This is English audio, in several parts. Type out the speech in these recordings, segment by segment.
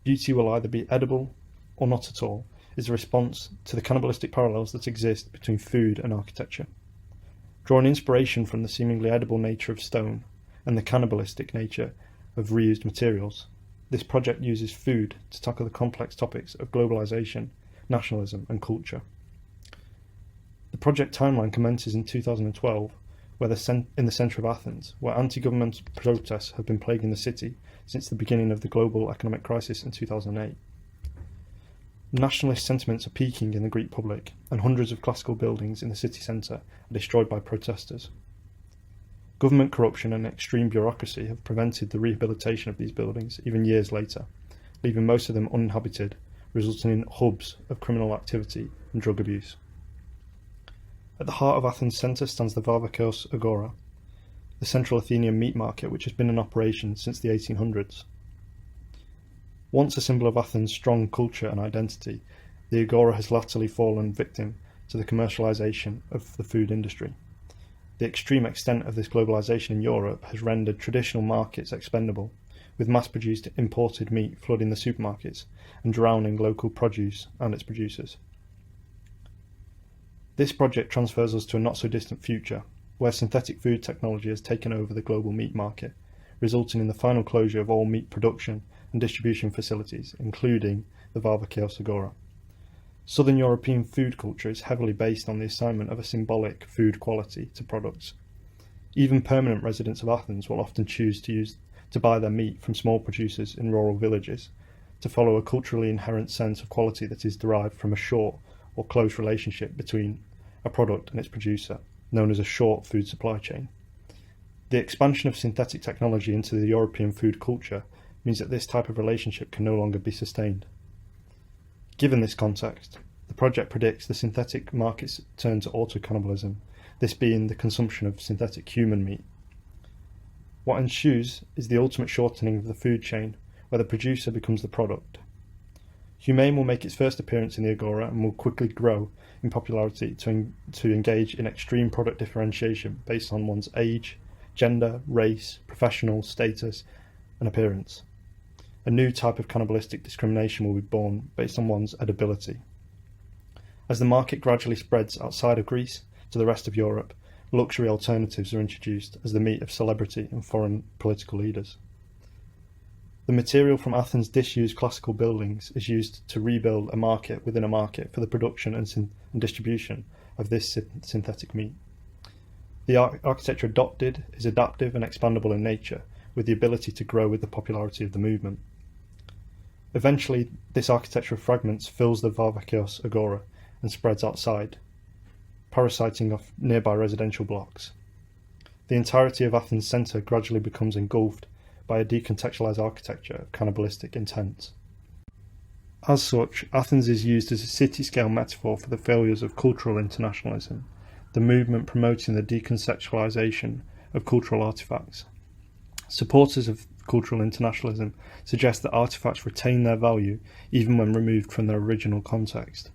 Beauty will either be edible or not at all, is a response to the cannibalistic parallels that exist between food and architecture. Drawing inspiration from the seemingly edible nature of stone and the cannibalistic nature of reused materials, this project uses food to tackle the complex topics of globalization, nationalism, and culture. The project timeline commences in 2012, in the centre of Athens, where anti-government protests have been plaguing the city since the beginning of the global economic crisis in 2008. Nationalist sentiments are peaking in the Greek public, and hundreds of classical buildings in the city centre are destroyed by protesters. Government corruption and extreme bureaucracy have prevented the rehabilitation of these buildings even years later, leaving most of them uninhabited, resulting in hubs of criminal activity and drug abuse. At the heart of Athens centre stands the Varvakeios Agora, the central Athenian meat market which has been in operation since the 1800s. Once a symbol of Athens' strong culture and identity, the Agora has latterly fallen victim to the commercialisation of the food industry. The extreme extent of this globalisation in Europe has rendered traditional markets expendable, with mass-produced imported meat flooding the supermarkets and drowning local produce and its producers. This project transfers us to a not-so-distant future, where synthetic food technology has taken over the global meat market, resulting in the final closure of all meat production and distribution facilities, including the Varvakeios Agora. Southern European food culture is heavily based on the assignment of a symbolic food quality to products. Even permanent residents of Athens will often choose to buy their meat from small producers in rural villages, to follow a culturally inherent sense of quality that is derived from a short or close relationship between a product and its producer, known as a short food supply chain. The expansion of synthetic technology into the European food culture means that this type of relationship can no longer be sustained. Given this context, the project predicts the synthetic market's turn to auto-cannibalism, this being the consumption of synthetic human meat. What ensues is the ultimate shortening of the food chain, where the producer becomes the product. Humane will make its first appearance in the Agora and will quickly grow in popularity to engage in extreme product differentiation based on one's age, gender, race, professional status, and appearance. A new type of cannibalistic discrimination will be born based on one's edibility. As the market gradually spreads outside of Greece to the rest of Europe, luxury alternatives are introduced as the meat of celebrity and foreign political leaders. The material from Athens' disused classical buildings is used to rebuild a market within a market for the production and distribution of this synthetic meat. The architecture adopted is adaptive and expandable in nature, with the ability to grow with the popularity of the movement. Eventually, this architecture of fragments fills the Varvakeios Agora and spreads outside, parasiting off nearby residential blocks. The entirety of Athens' centre gradually becomes engulfed by a decontextualised architecture of cannibalistic intent. As such, Athens is used as a city-scale metaphor for the failures of cultural internationalism, the movement promoting the deconceptualisation of cultural artefacts. Supporters of cultural internationalism suggest that artefacts retain their value even when removed from their original context.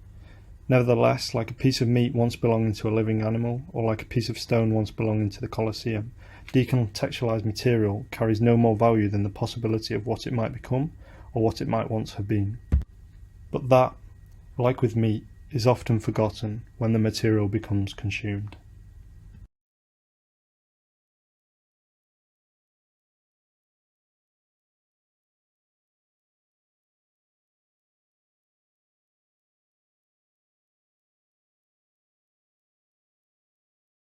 Nevertheless, like a piece of meat once belonging to a living animal, or like a piece of stone once belonging to the Colosseum, decontextualised material carries no more value than the possibility of what it might become or what it might once have been. But that, like with meat, is often forgotten when the material becomes consumed.